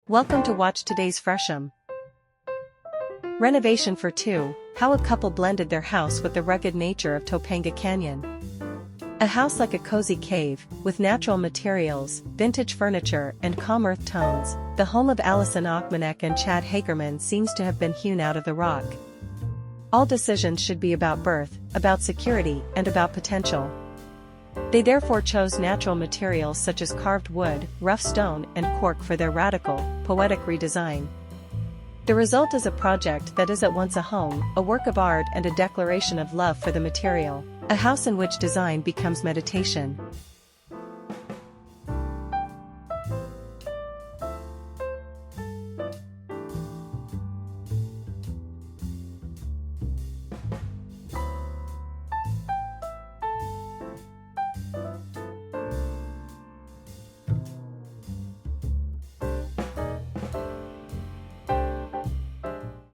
Welcome to watch today's Fresham. Renovation for Two, how a couple blended their house with the rugged nature of Topanga Canyon. A house like a cozy cave, with natural materials, vintage furniture and calm earth tones, the home of Allison Ochmanek and Chad Hagerman seems to have been hewn out of the rock. All decisions should be about birth, about security and about potential. They therefore chose natural materials such as carved wood, rough stone and cork for their radical, poetic redesign. The result is a project that is at once a home, a work of art and a declaration of love for the material, a house in which design becomes meditation.